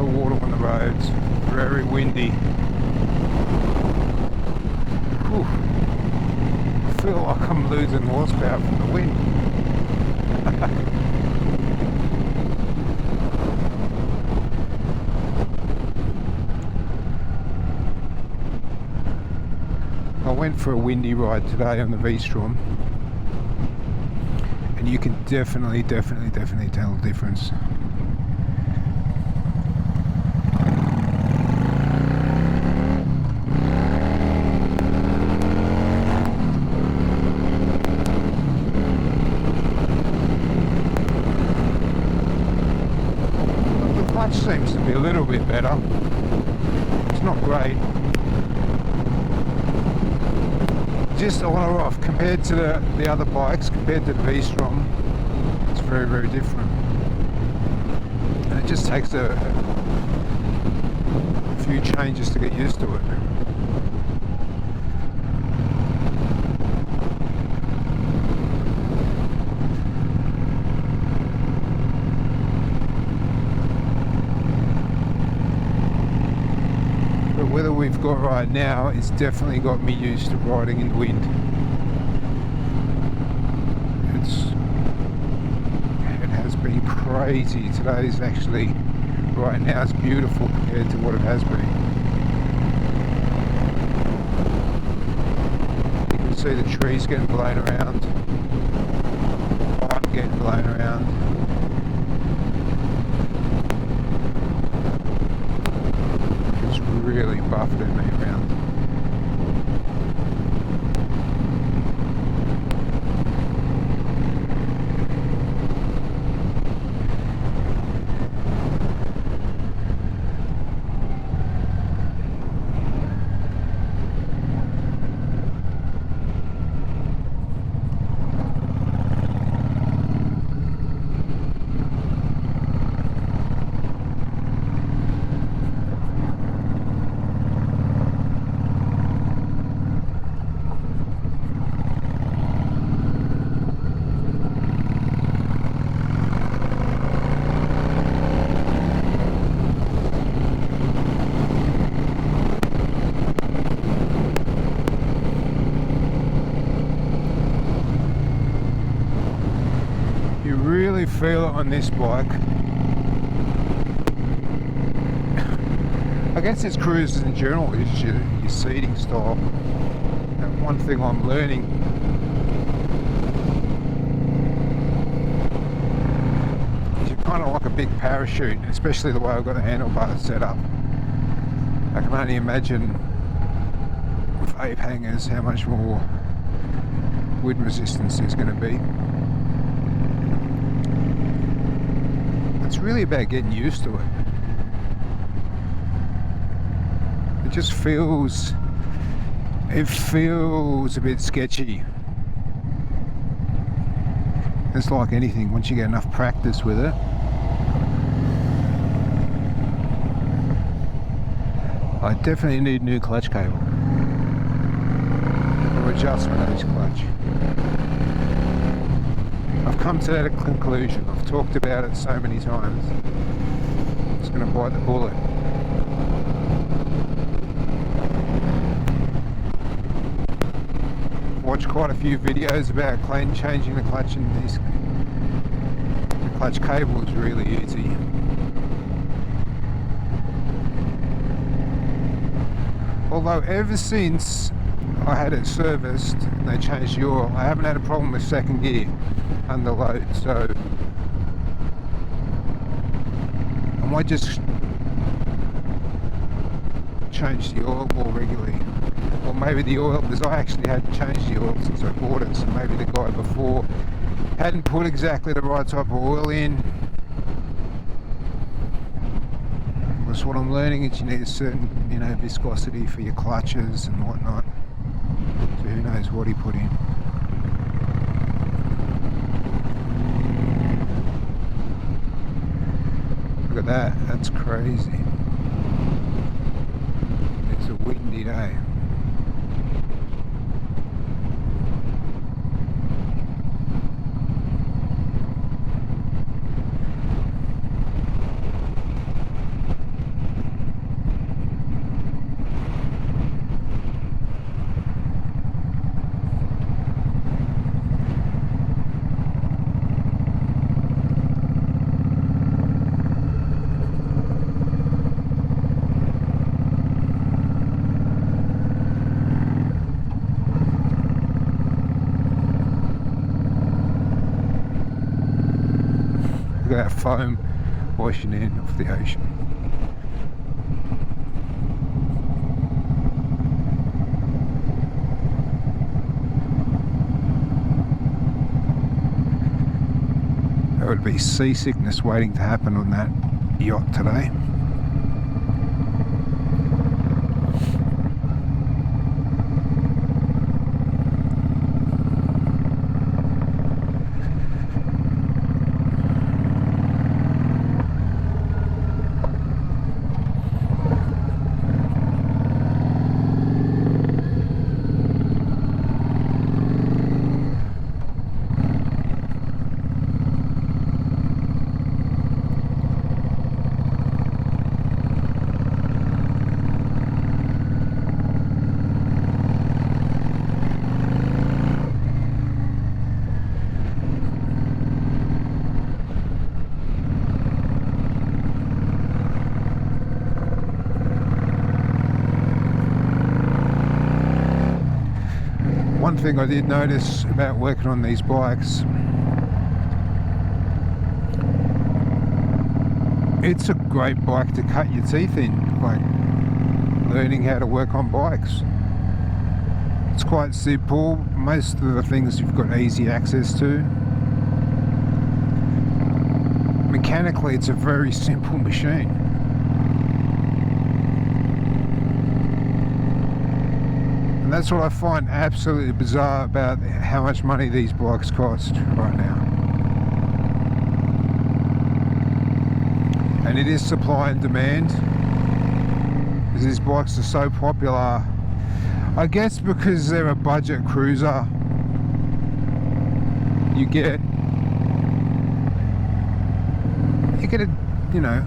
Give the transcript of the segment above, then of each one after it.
of water on the roads, very windy. Whew. I feel like I'm losing horsepower from the wind. I went for a windy ride today on the Vstar, and you can definitely tell the difference. The clutch seems to be a little bit better. It's not great. Just on or off compared to the other bikes, compared to the Vstar, it's very different, and it just takes a few changes to get used to it. The weather we've got right now has definitely got me used to riding in the wind. It has been crazy. Today's actually, right now, it's beautiful compared to what it has been. You can see the trees getting blown around, I'm getting blown around. Really buffeted me around. Really feel it on this bike. I guess it's cruisers in general, is your seating style. And one thing I'm learning is you're kind of like a big parachute, especially the way I've got the handlebars set up. I can only imagine with ape hangers how much more wind resistance there's going to be. It's really about getting used to it. It just feels a bit sketchy. It's like anything, once you get enough practice with it, I definitely need new clutch cable or adjustment of this clutch. I've come to that conclusion. I've talked about it so many times. It's going to bite the bullet. I've watched quite a few videos about changing the clutch in this. The clutch cable is really easy. Although ever since I had it serviced and they changed the oil, I haven't had a problem with second gear under load, so I might just change the oil more regularly. Or maybe the oil, because I actually hadn't changed the oil since I bought it, so maybe the guy before hadn't put exactly the right type of oil in. That's what I'm learning, is you need a certain, viscosity for your clutches and whatnot. So who knows what he put in. Look at that, that's crazy. It's a windy day. Look at that foam washing in off the ocean. There would be seasickness waiting to happen on that yacht today. One thing I did notice about working on these bikes, it's a great bike to cut your teeth in, like learning how to work on bikes. It's quite simple. Most of the things you've got easy access to. Mechanically, it's a very simple machine. And that's what I find absolutely bizarre about how much money these bikes cost right now. And it is supply and demand, because these bikes are so popular. I guess because they're a budget cruiser, you get a, you know,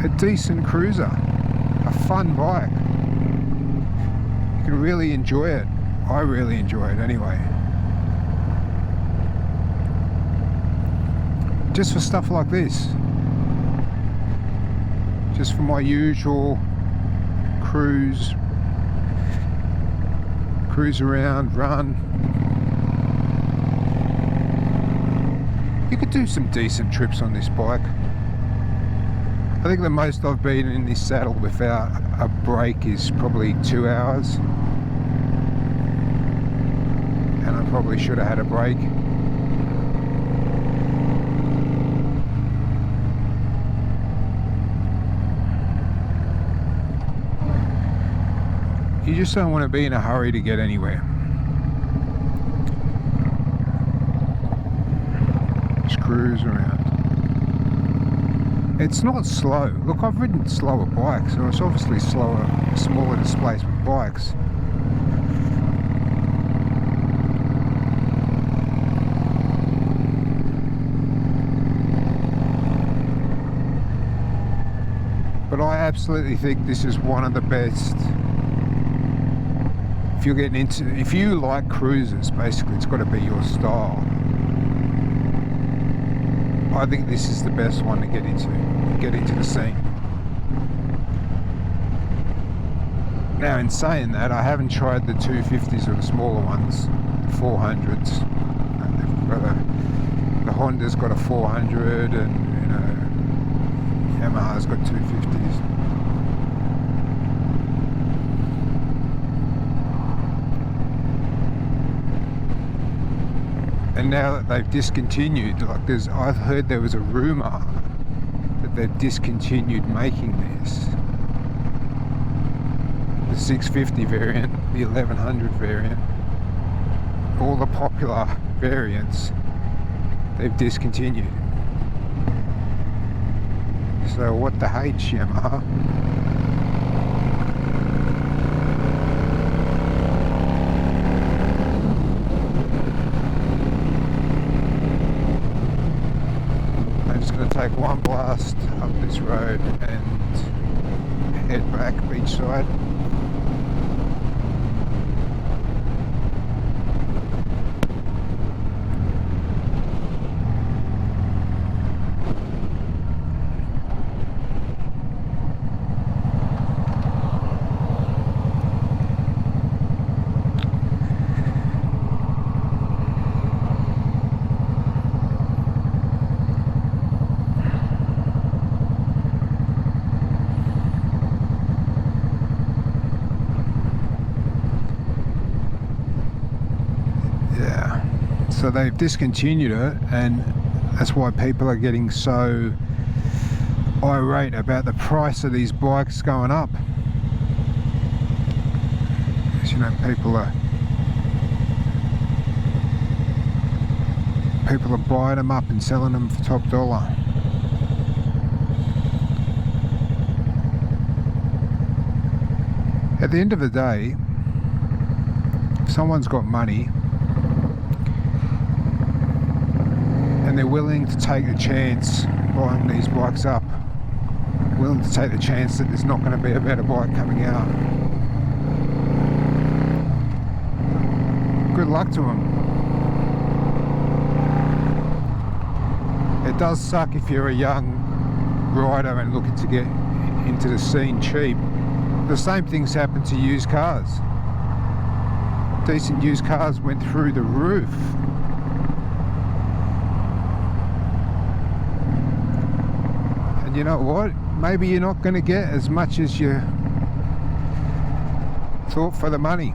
a decent cruiser, a fun bike. You can really enjoy it. I really enjoy it anyway. Just for stuff like this. Just for my usual cruise around, run. You could do some decent trips on this bike. I think the most I've been in this saddle without a break is probably 2 hours. And I probably should have had a break. You just don't want to be in a hurry to get anywhere. Just cruise around. It's not slow. Look, I've ridden slower bikes, and it's obviously slower, smaller displacement bikes. But I absolutely think this is one of the best. If you like cruisers, basically it's got to be your style. I think this is the best one to get into the scene. Now, in saying that, I haven't tried the 250s or the smaller ones, the 400s. The Honda's got a 400, and you know, Yamaha's got 250s. And now that they've discontinued, like I've heard there was a rumour that they've discontinued making this. The 650 variant, the 1100 variant, all the popular variants, they've discontinued. So what the H, Yamaha? Take one blast up this road and head back beachside. So they've discontinued it, and that's why people are getting so irate about the price of these bikes going up. As you know, people are buying them up and selling them for top dollar. At the end of the day, if someone's got money and they're willing to take the chance buying these bikes up, willing to take the chance that there's not going to be a better bike coming out, good luck to them. It does suck if you're a young rider and looking to get into the scene cheap. The same things happen to used cars. Decent used cars went through the roof. And you know what? Maybe you're not going to get as much as you thought for the money.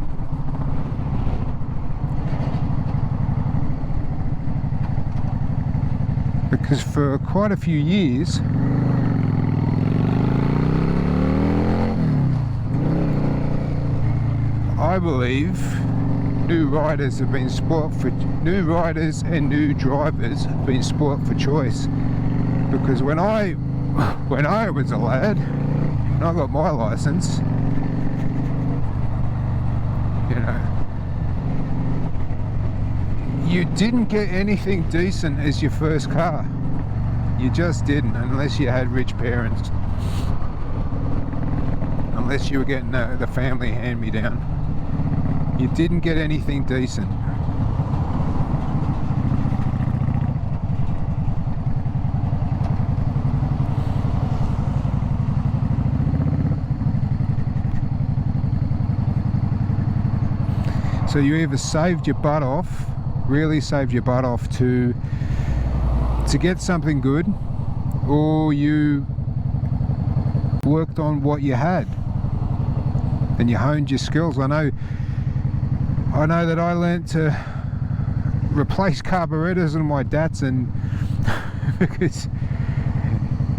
Because for quite a few years, I believe new riders and new drivers have been spoilt for choice. Because when I was a lad and I got my license, you know, you didn't get anything decent as your first car. You just didn't, unless you had rich parents. Unless you were getting the family hand-me-down. You didn't get anything decent. So you either saved your butt off, really saved your butt off to get something good, or you worked on what you had and you honed your skills. I know that I learnt to replace carburetors on my Datsun because,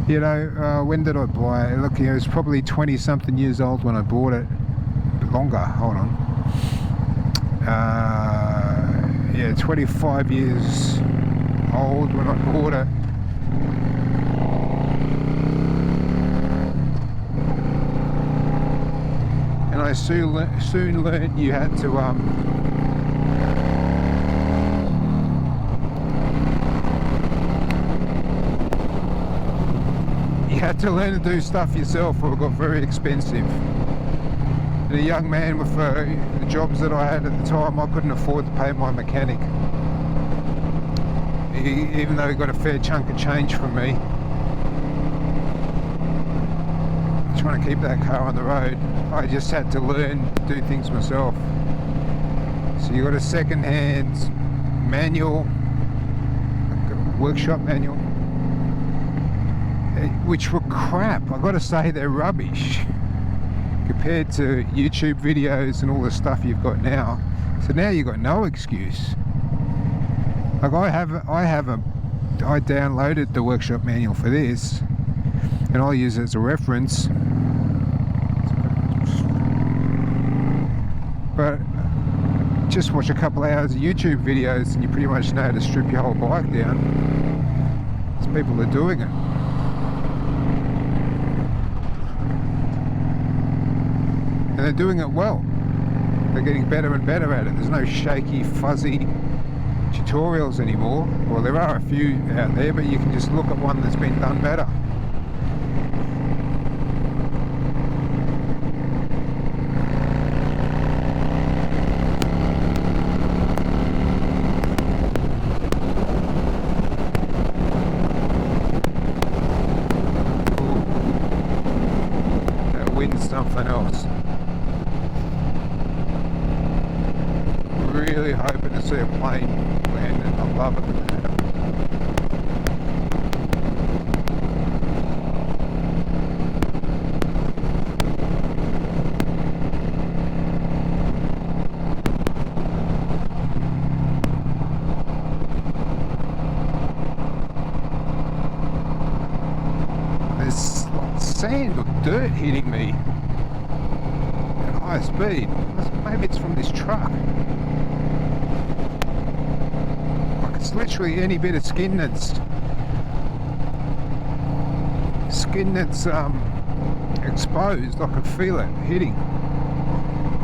you know, when did I buy it? Look, I was probably 20 something years old when I bought it. A bit longer, hold on. Yeah, 25 years old when I bought it. And I soon learned you had to learn to do stuff yourself, or it got very expensive. And a young man with the jobs that I had at the time, I couldn't afford to pay my mechanic. Even though he got a fair chunk of change from me. Trying to keep that car on the road, I just had to learn to do things myself. So you got a second-hand manual, workshop manual, which were crap. I got to say, they're rubbish compared to YouTube videos and all the stuff you've got now. So now you've got no excuse. Like I downloaded the workshop manual for this, and I'll use it as a reference. But just watch a couple of hours of YouTube videos and you pretty much know how to strip your whole bike down. There's people that are doing it. And they're doing it well. They're getting better and better at it. There's no shaky, fuzzy tutorials anymore. Well, there are a few out there, but you can just look at one that's been done better. Something else. Really hoping to see a plane landing. I love it. sand or dirt hitting me at high speed. Maybe it's from this truck. Like it's literally any bit of skin that's exposed. I can feel it hitting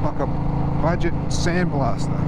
like a budget sandblaster.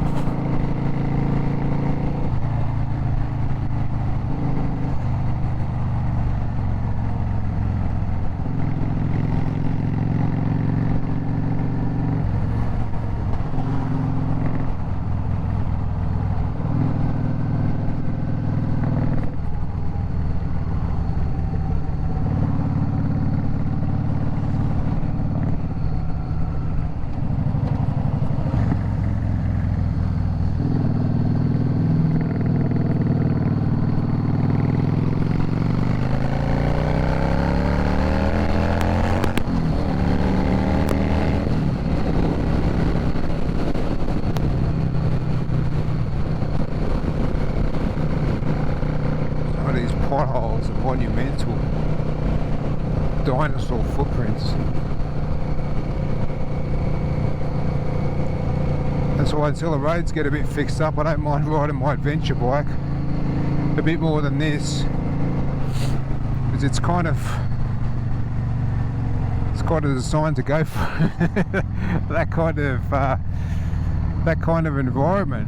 Potholes and monumental dinosaur footprints. That's why until the roads get a bit fixed up, I don't mind riding my adventure bike a bit more than this, because it's kind of designed to go for that kind of environment.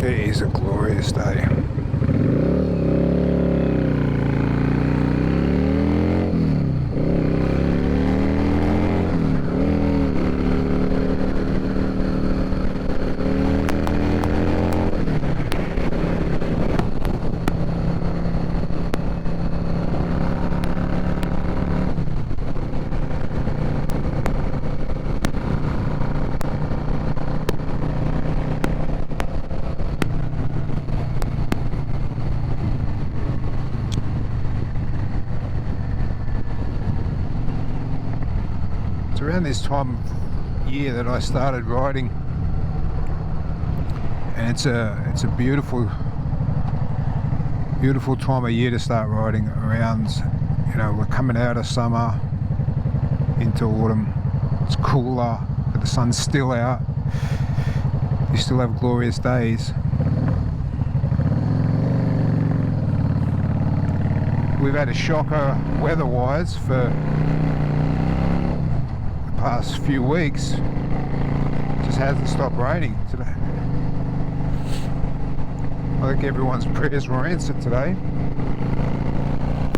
It is a glorious day. Around this time of year that I started riding, and it's a beautiful time of year to start riding around. You know, we're coming out of summer into autumn. It's cooler, but the sun's still out. You still have glorious days. We've had a shocker weather-wise for past few weeks. It just hasn't stopped raining today. I think everyone's prayers were answered today.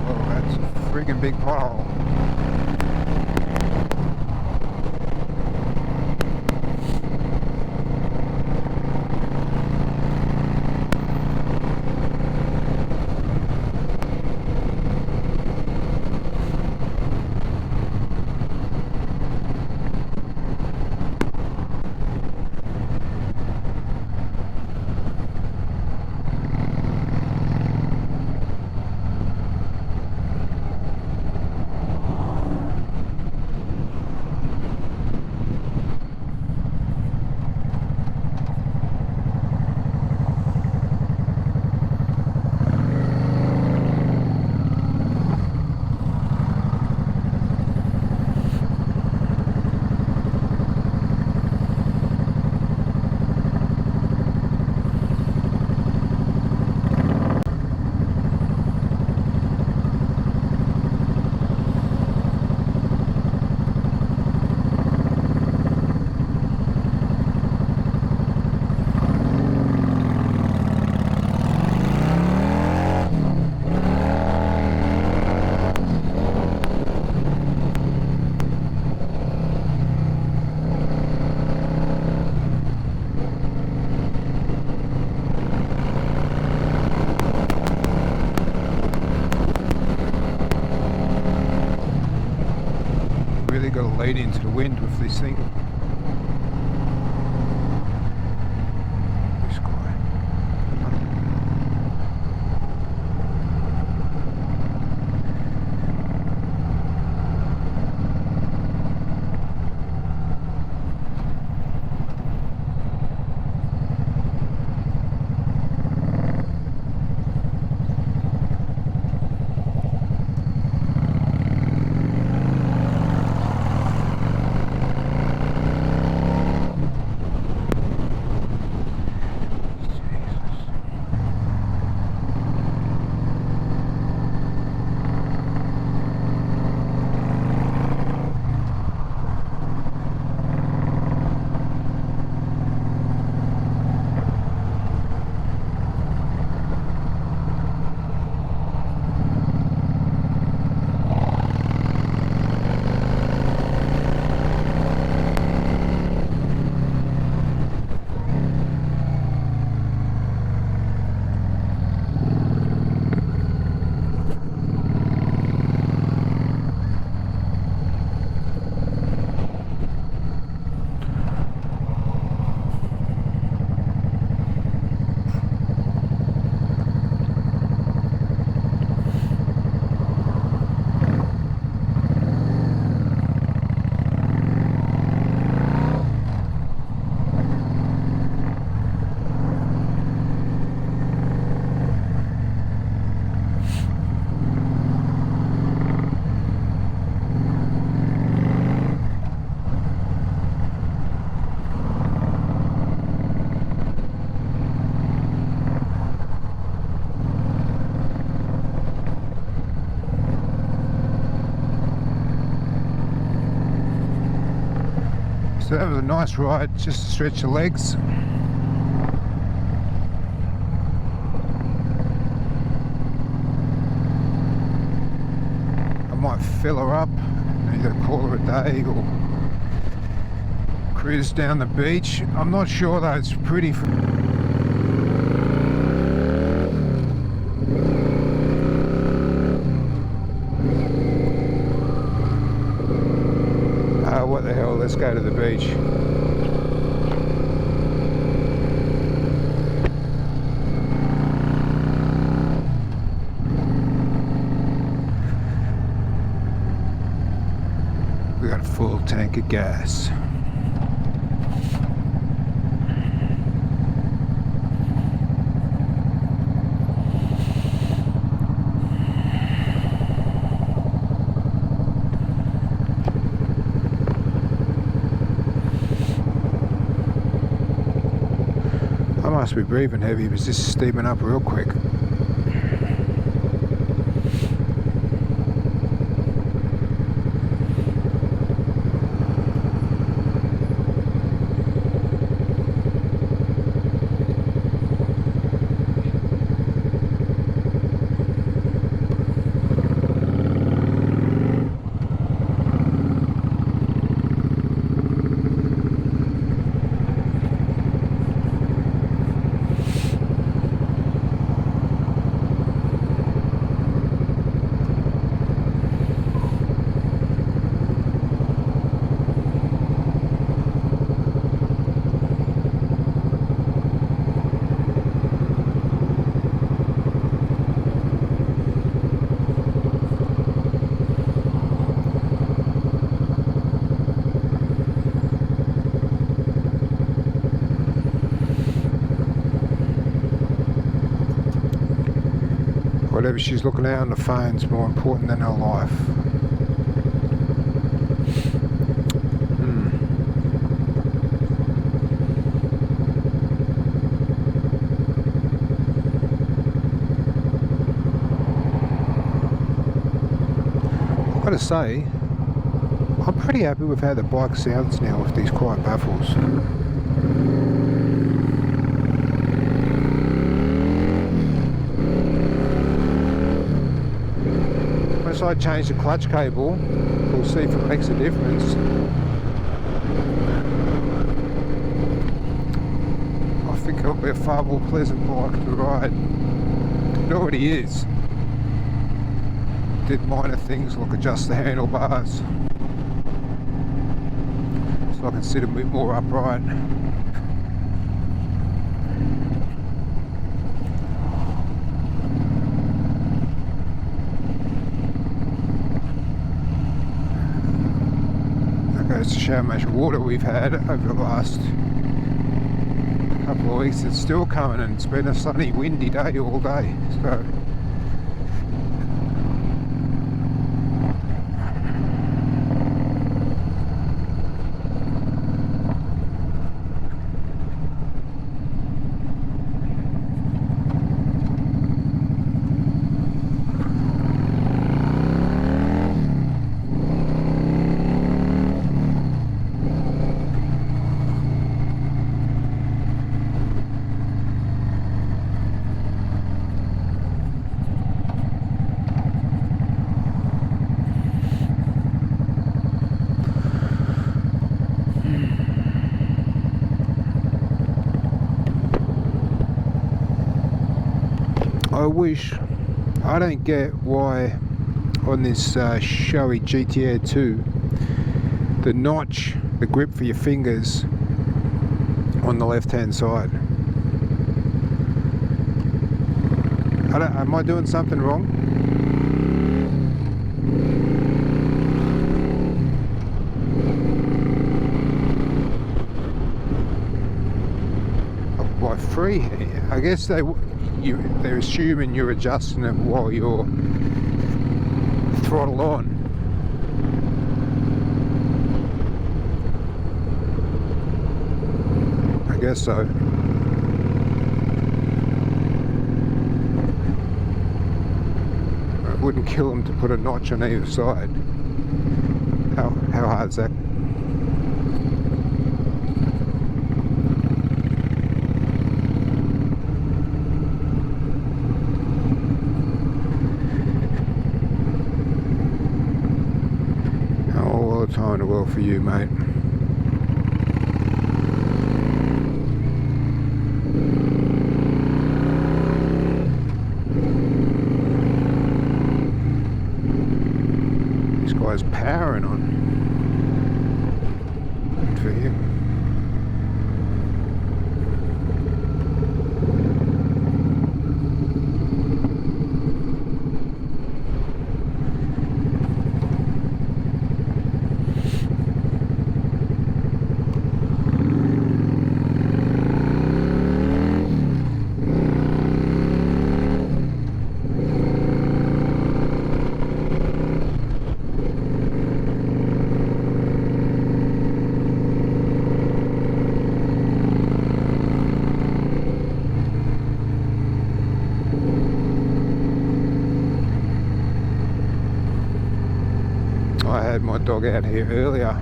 Oh, that's a friggin' big pothole. Got to lead into the wind with this thing. This guy. So that was a nice ride, just to stretch the legs. I might fill her up, either call her a day or cruise down the beach. I'm not sure though, it's pretty. What the hell, let's go to the beach. We got a full tank of gas. I must be breathing heavy, it was just steaming up real quick. whatever she's looking at on the phone's more important than her life. I've got to say, I'm pretty happy with how the bike sounds now with these quiet baffles. Once I change the clutch cable, we'll see if it makes a difference. I think it'll be a far more pleasant bike to ride. It already is. Did minor things like adjust the handlebars so I can sit a bit more upright. That goes to show how much water we've had over the last couple of weeks. It's still coming, and it's been a sunny, windy day all day. So I don't get why on this showy GTR 2 the notch, the grip for your fingers on the left hand side. Am I doing something wrong? By free, I guess they're assuming you're adjusting it while you're throttle on. I guess so. It wouldn't kill them to put a notch on either side. How hard's that? Time in the world for you, mate. This guy's powering on. Good for him. I had my dog out here earlier.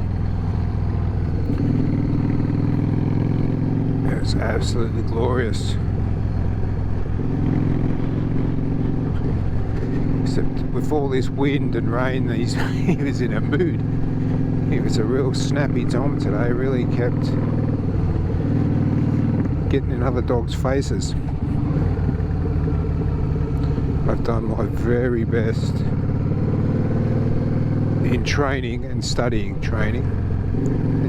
It was absolutely glorious. Except with all this wind and rain, he was in a mood. He was a real snappy Tom today, really kept getting in other dogs' faces. I've done my very best in training and studying training.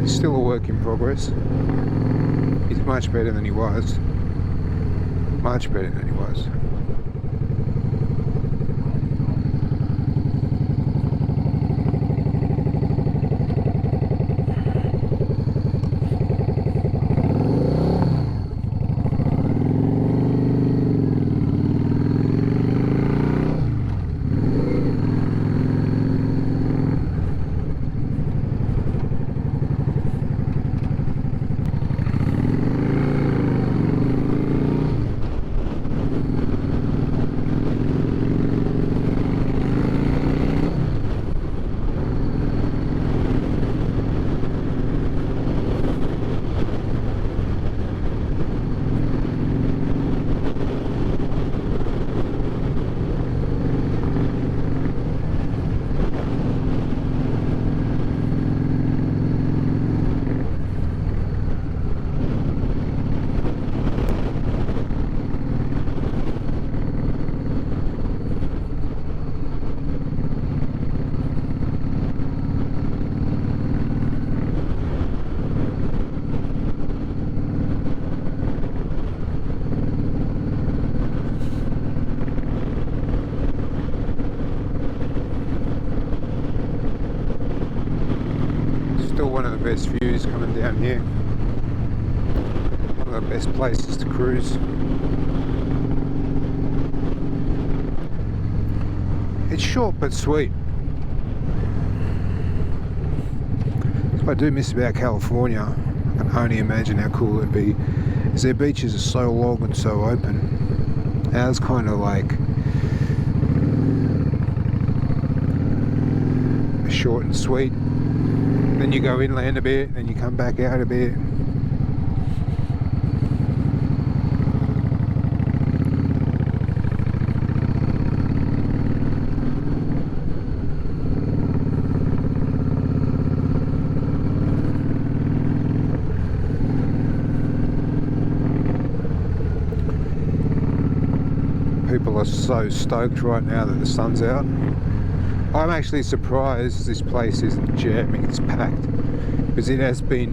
It's still a work in progress. He's much better than he was. Much better than he was. Still one of the best views coming down here. One of the best places to cruise. It's short but sweet. What I do miss about California, I can only imagine how cool it'd be, is their beaches are so long and so open. Ours kind of like short and sweet. Then you go inland a bit, then you come back out a bit. People are so stoked right now that the sun's out. I'm actually surprised this place isn't jamming, it's packed, because it has been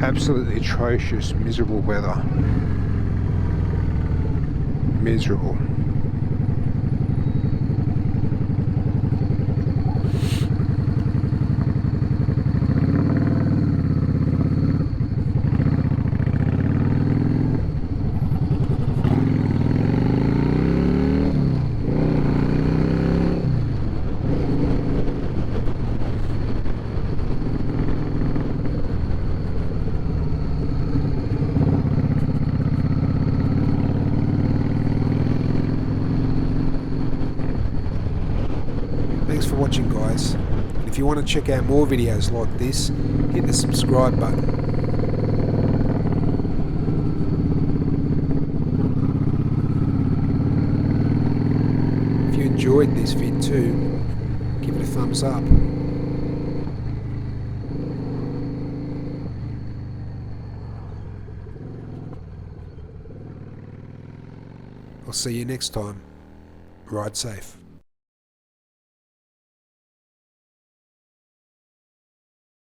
absolutely atrocious, miserable weather. Miserable. Thanks for watching, guys. And if you want to check out more videos like this, hit the subscribe button. If you enjoyed this vid too, give it a thumbs up. I'll see you next time. Ride safe.